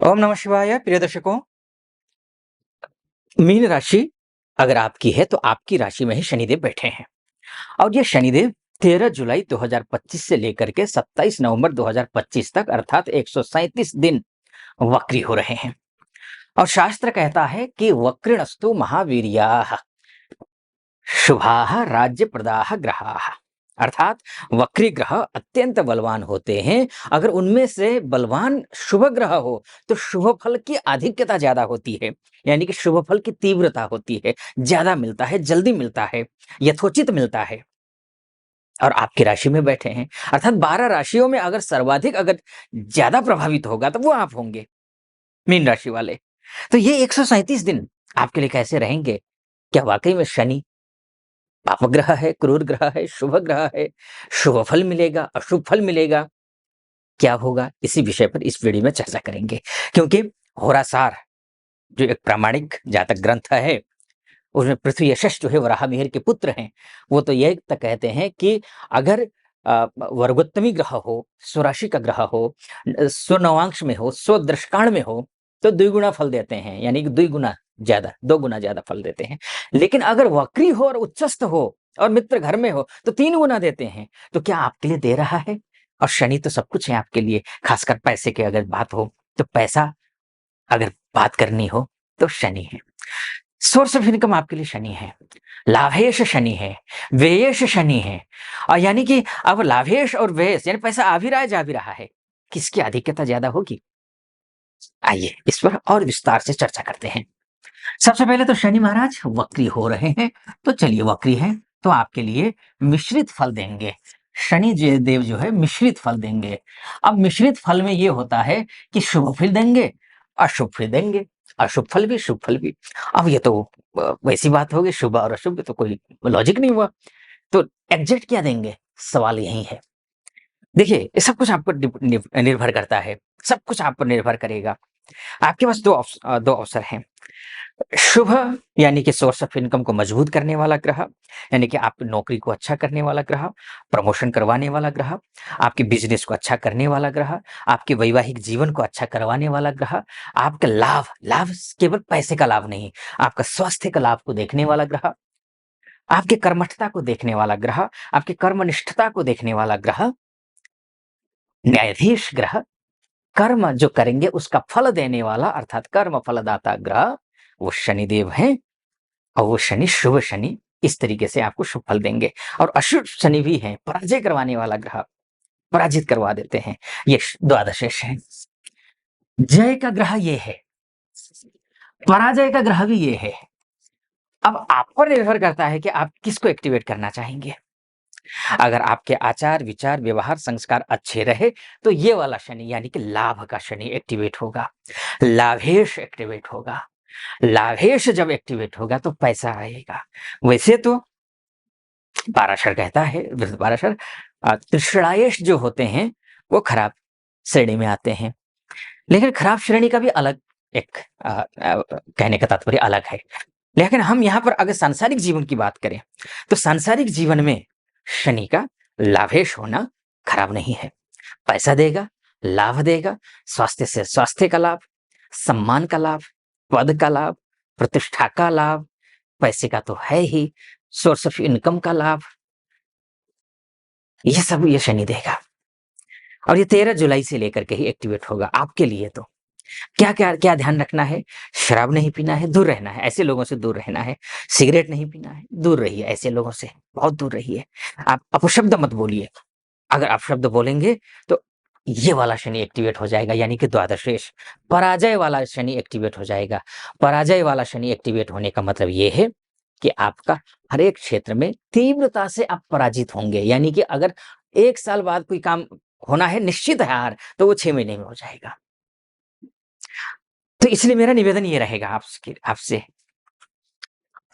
ओम नमः शिवाय। प्रिय दर्शकों, मीन राशि अगर आपकी है तो आपकी राशि में ही शनिदेव बैठे हैं और ये शनिदेव 13 जुलाई 2025 से लेकर के 27 नवंबर 2025 तक अर्थात 137 दिन वक्री हो रहे हैं। और शास्त्र कहता है कि वक्रिणस्तु महावीर्याः शुभाः राज्य प्रदाः ग्रहाः, अर्थात वक्री ग्रह अत्यंत बलवान होते हैं। अगर उनमें से बलवान शुभ ग्रह हो तो शुभ फल की अधिक्यता ज्यादा होती है, यानी कि शुभ फल की तीव्रता होती है, ज्यादा मिलता है, जल्दी मिलता है, यथोचित मिलता है। और आपकी राशि में बैठे हैं अर्थात 12 राशियों में अगर सर्वाधिक अगर ज्यादा प्रभावित होगा तो वो आप होंगे, मीन राशि वाले। तो ये 137 दिन आपके लिए कैसे रहेंगे? क्या वाकई में शनि पाप ग्रह है, क्रूर ग्रह है, शुभ ग्रह है? शुभ फल मिलेगा, अशुभ फल मिलेगा? क्या होगा? इसी विषय पर इस वीडियो में चर्चा करेंगे। क्योंकि होरासार जो एक प्रामाणिक जातक ग्रंथ है, उसमें पृथ्वी यशस जो है वराह मिहिर के पुत्र हैं। वो तो ये तक कहते हैं कि अगर वर्गोत्तमी ग्रह हो, स्वराशि का ग्रह हो, स्वनवांश में हो, स्वदृष्टान में हो, तो द्विगुना फल देते हैं, यानी कि द्विगुना ज्यादा, 2 गुना ज्यादा फल देते हैं। लेकिन अगर वक्री हो और उच्चस्थ हो और मित्र घर में हो तो 3 गुना देते हैं। तो क्या आपके लिए दे रहा है? और शनि तो सब कुछ है आपके लिए, खासकर पैसे की अगर बात हो तो पैसा, अगर बात करनी हो तो शनि है। सोर्स ऑफ इनकम आपके लिए शनि है, लाभेश शनि है, व्ययेश शनि है। और यानी कि अब लाभेश और व्ययेश यानी पैसा आ भी रहा है, जा भी रहा है, किसकी अधिक्यता ज्यादा होगी? आइए इस पर और विस्तार से चर्चा करते हैं। सबसे पहले तो शनि महाराज वक्री हो रहे हैं, तो चलिए वक्री है तो आपके लिए मिश्रित फल देंगे। शनि देव जो है मिश्रित फल देंगे। अब मिश्रित फल में ये होता है कि शुभ फल देंगे, अशुभ फल देंगे, अशुभ फल भी, शुभ फल भी। अब ये तो वैसी बात होगी, शुभ और अशुभ तो कोई लॉजिक नहीं हुआ। तो एग्जैक्ट क्या देंगे, सवाल यही है। देखिए ये सब कुछ आप पर निर्भर करता है, सब कुछ आप पर निर्भर करेगा। आपके पास दो अवसर हैं। शुभ यानी कि सोर्स ऑफ इनकम को मजबूत करने वाला ग्रह, यानी कि आप नौकरी को अच्छा करने वाला ग्रह, प्रमोशन करवाने वाला ग्रह, आपके बिजनेस को अच्छा करने वाला ग्रह, आपके वैवाहिक जीवन को अच्छा करवाने वाला ग्रह, आपका लाभ, लाभ केवल पैसे का लाभ नहीं, आपका स्वास्थ्य का लाभ को देखने वाला ग्रह, आपके कर्मठता को देखने वाला ग्रह, आपकी कर्मनिष्ठता को देखने वाला ग्रह, न्यायाधीश ग्रह, कर्म जो करेंगे उसका फल देने वाला अर्थात कर्म फलदाता ग्रह वो शनिदेव है। और वो शनि शुभ शनि इस तरीके से आपको शुभ फल देंगे। और अशुभ शनि भी है, पराजय करवाने वाला ग्रह, पराजित करवा देते हैं। ये द्वादशेष है। जय का ग्रह ये है, पराजय का ग्रह भी ये है। अब आप पर निर्भर करता है कि आप किसको एक्टिवेट करना चाहेंगे। अगर आपके आचार विचार व्यवहार संस्कार अच्छे रहे तो ये वाला शनि यानी कि लाभ का शनि एक्टिवेट होगा, लाभेश एक्टिवेट होगा। लाभेश जब एक्टिवेट होगा तो पैसा आएगा। वैसे तो पाराशर कहता है, पाराशर तृष्णायेश जो होते हैं वो खराब श्रेणी में आते हैं, लेकिन खराब श्रेणी का भी अलग एक कहने का तात्पर्य अलग है। लेकिन हम यहाँ पर अगर सांसारिक जीवन की बात करें तो सांसारिक जीवन में शनि का लाभेश होना खराब नहीं है। पैसा देगा, लाभ देगा, स्वास्थ्य से स्वास्थ्य का लाभ, सम्मान का लाभ, पद का लाभ, प्रतिष्ठा का लाभ, पैसे का तो है ही, सोर्स ऑफ इनकम का लाभ, ये सब ये शनि देगा। और ये 13 जुलाई से लेकर के ही एक्टिवेट होगा आपके लिए। तो क्या क्या क्या ध्यान रखना है? शराब नहीं पीना है, दूर रहना है, ऐसे लोगों से दूर रहना है। सिगरेट नहीं पीना है, दूर रहिए, ऐसे लोगों से बहुत दूर रहिए। आप अपशब्द मत बोलिए। अगर आप शब्द बोलेंगे तो ये वाला शनि एक्टिवेट हो जाएगा, यानी कि द्वादशेष पराजय वाला शनि एक्टिवेट हो जाएगा। पराजय वाला शनि एक्टिवेट होने का मतलब ये है कि आपका हर एक क्षेत्र में तीव्रता से आप पराजित होंगे। यानी कि अगर 1 साल बाद कोई काम होना है निश्चित है हार, तो वो 6 महीने में हो जाएगा। तो इसलिए मेरा निवेदन ये रहेगा आपसे,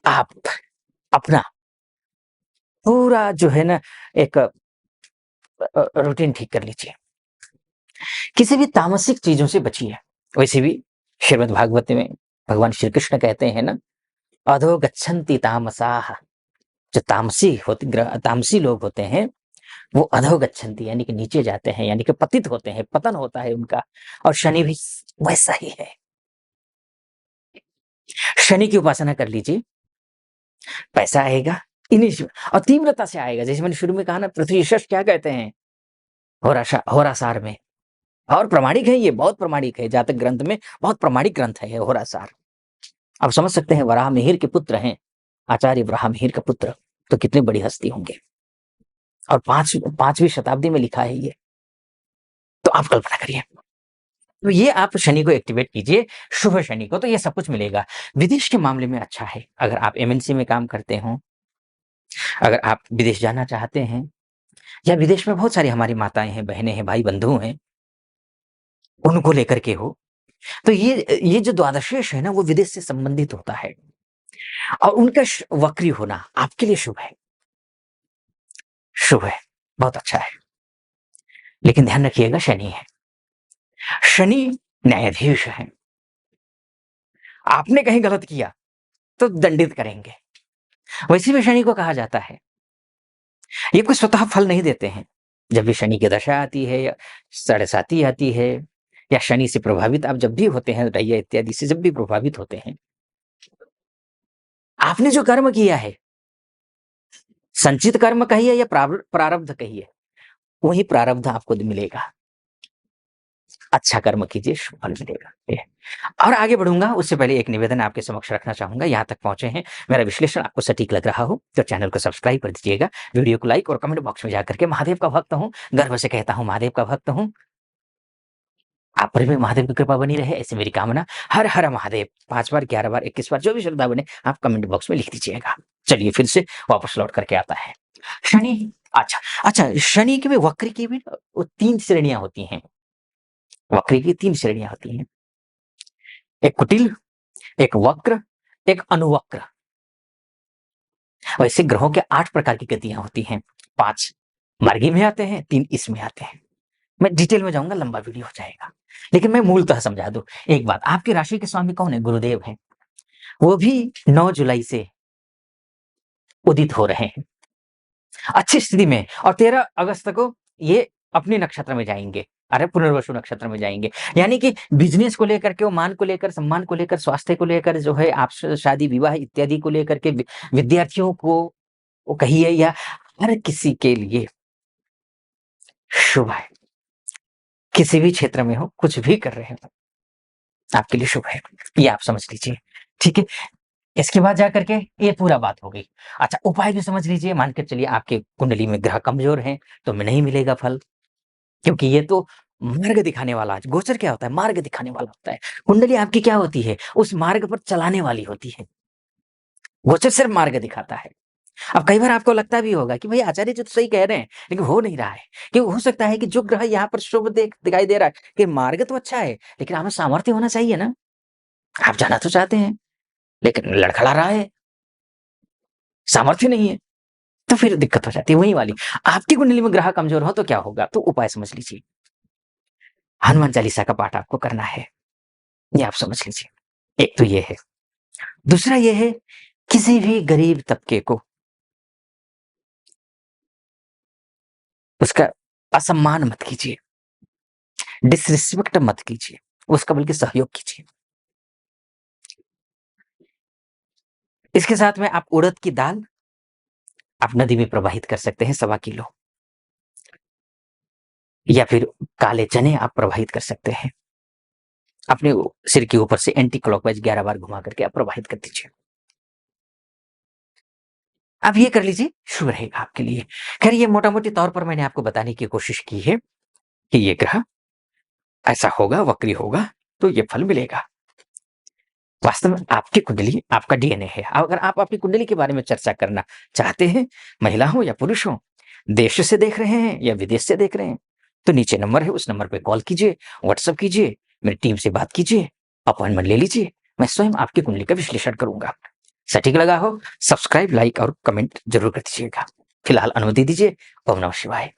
आप अपना पूरा जो है ना एक रूटीन ठीक कर लीजिए। किसी भी तामसिक चीजों से बचिए। वैसे भी श्रीमद् भागवत में भगवान श्री कृष्ण कहते हैं ना, अधो गच्छन्ति तामसाः, जो तामसी लोग होते हैं वो अधोगच्छन्ति यानी कि नीचे जाते हैं, यानी कि पतित होते हैं, पतन होता है उनका। और शनि भी वैसा ही है। शनि की उपासना कर लीजिए, पैसा आएगा इन्हीं से और तीव्रता से आएगा। जैसे मैंने शुरू में कहा ना, पृथ्वी यशस क्या कहते हैं होरासार में, और प्रमाणिक है, ये बहुत प्रमाणिक है, जातक ग्रंथ में बहुत प्रमाणिक ग्रंथ है ये होरासार। आप समझ सकते हैं, वराहमिहिर के पुत्र हैं, आचार्य वराहमिहिर का पुत्र, तो कितनी बड़ी हस्ती होंगे। और 5वीं शताब्दी में लिखा है ये, तो आप कल्पना करिए। तो ये आप शनि को एक्टिवेट कीजिए, शुभ शनि को, तो ये सब कुछ मिलेगा। विदेश के मामले में अच्छा है, अगर आप एमएनसी में काम करते हो, अगर आप विदेश जाना चाहते हैं, या विदेश में बहुत सारी हमारी माताएं हैं, बहनें हैं, भाई बंधु हैं, उनको लेकर के हो, तो ये जो द्वादशेष है ना, वो विदेश से संबंधित होता है। और उनका वक्री होना आपके लिए शुभ है, शुभ है, बहुत अच्छा है। लेकिन ध्यान रखिएगा, शनि है, शनि न्यायाधीश है। आपने कहीं गलत किया तो दंडित करेंगे। वैसे भी शनि को कहा जाता है, ये कोई स्वतः फल नहीं देते हैं। जब भी शनि की दशा आती है, या साढ़े साती आती है, या शनि से प्रभावित आप जब भी होते हैं, रैया इत्यादि से जब भी प्रभावित होते हैं, आपने जो कर्म किया है, संचित कर्म कहिए या प्रारब्ध कहिए, वही प्रारब्ध आपको मिलेगा। अच्छा कर्म कीजिए, शुभ फल मिलेगा। और आगे बढ़ूंगा उससे पहले एक निवेदन आपके समक्ष रखना चाहूंगा। यहाँ तक पहुंचे हैं, मेरा विश्लेषण आपको सटीक लग रहा हो तो चैनल को सब्सक्राइब कर दीजिएगा, वीडियो को लाइक और कमेंट बॉक्स में जाकर के महादेव का भक्त हूँ, गर्व से कहता हूँ महादेव का भक्त हूँ, आप पर भी महादेव की कृपा बनी रहे, ऐसी मेरी कामना। हर हर महादेव 5 बार, 11 बार, 21 बार, जो भी श्रद्धा बने आप कमेंट बॉक्स में लिख दीजिएगा। चलिए फिर से वापस लौट करके आता है शनि। अच्छा अच्छा, शनि की भी, वक्र की भी 3 श्रेणियां होती हैं। वक्र की 3 श्रेणियां होती हैं, एक कुटिल, एक वक्र, एक अनुवक्र। वैसे ग्रहों के 8 प्रकार की गतियां होती हैं, 5 मार्गी में आते हैं, 3 इसमें आते हैं। मैं डिटेल में जाऊंगा, लंबा वीडियो हो जाएगा, लेकिन मैं मूलतः समझा दूं। एक बात, आपकी राशि के स्वामी कौन है? गुरुदेव हैं, वो भी 9 जुलाई से उदित हो रहे हैं अच्छी स्थिति में, और 13 अगस्त को ये अपने नक्षत्र में जाएंगे, अरे पुनर्वसु नक्षत्र में जाएंगे। यानी कि बिजनेस को लेकर के, मान को लेकर, सम्मान को लेकर, स्वास्थ्य को लेकर, जो है आप शादी विवाह इत्यादि को लेकर के, विद्यार्थियों को वो कहिए, या हर किसी के लिए शुभ है। किसी भी क्षेत्र में हो, कुछ भी कर रहे हो, आपके लिए शुभ है, ये आप समझ लीजिए। ठीक है, इसके बाद जाकर के ये पूरा बात हो गई। अच्छा, उपाय भी समझ लीजिए। मान के चलिए आपके कुंडली में ग्रह कमजोर हैं, तो नहीं मिलेगा फल, क्योंकि ये तो मार्ग दिखाने वाला, गोचर क्या होता है? मार्ग दिखाने वाला होता है। कुंडली आपकी क्या होती है? उस मार्ग पर चलाने वाली होती है। गोचर सिर्फ मार्ग दिखाता है। अब कई बार आपको लगता भी होगा कि भाई आचार्य जी तो सही कह रहे हैं, लेकिन हो नहीं रहा है। क्यों? हो सकता है कि जो ग्रह यहाँ पर शुभ दिखाई दे रहा है, कि मार्ग तो अच्छा है, लेकिन हमें सामर्थ्य होना चाहिए ना। आप जाना तो चाहते हैं, लेकिन लड़खड़ा रहा है, सामर्थ्य नहीं है, तो फिर दिक्कत हो जाती है। वही वाली, आपकी कुंडली में ग्रह कमजोर हो तो क्या होगा? तो उपाय समझ लीजिए, हनुमान चालीसा का पाठ आपको करना है, ये आप समझ लीजिए। एक तो ये है। दूसरा ये है, किसी भी गरीब तबके को उसका असम्मान मत कीजिए, डिसरिस्पेक्ट मत कीजिए, उसका बल्कि सहयोग कीजिए। इसके साथ में आप उड़द की दाल आप नदी में प्रवाहित कर सकते हैं, 1.25 किलो, या फिर काले चने आप प्रवाहित कर सकते हैं। अपने सिर के ऊपर से एंटी क्लॉकवाइज 11 बार घुमा करके आप प्रवाहित कर दीजिए। आप ये कर लीजिए, शुभ रहेगा आपके लिए। खैर, ये मोटा-मोटी तौर पर मैंने आपको बताने की कोशिश की है कि ये ग्रह ऐसा होगा, वक्री होगा, तो ये फल मिलेगा। वास्तव में आपकी कुंडली आपका डीएनए है। अगर आप अपनी कुंडली के बारे में चर्चा करना चाहते हैं, महिला हो या पुरुष हो, देश से देख रहे हैं या विदेश से देख रहे हैं, तो नीचे नंबर है, उस नंबर पे कॉल कीजिए, व्हाट्सएप कीजिए, मेरी टीम से बात कीजिए, अपॉइंटमेंट ले लीजिए। मैं स्वयं आपकी कुंडली का विश्लेषण करूंगा। सटीक लगा हो, सब्सक्राइब, लाइक और कमेंट जरूर कर दीजिएगा। फिलहाल अनुमति दीजिए। ओम नमः शिवाय।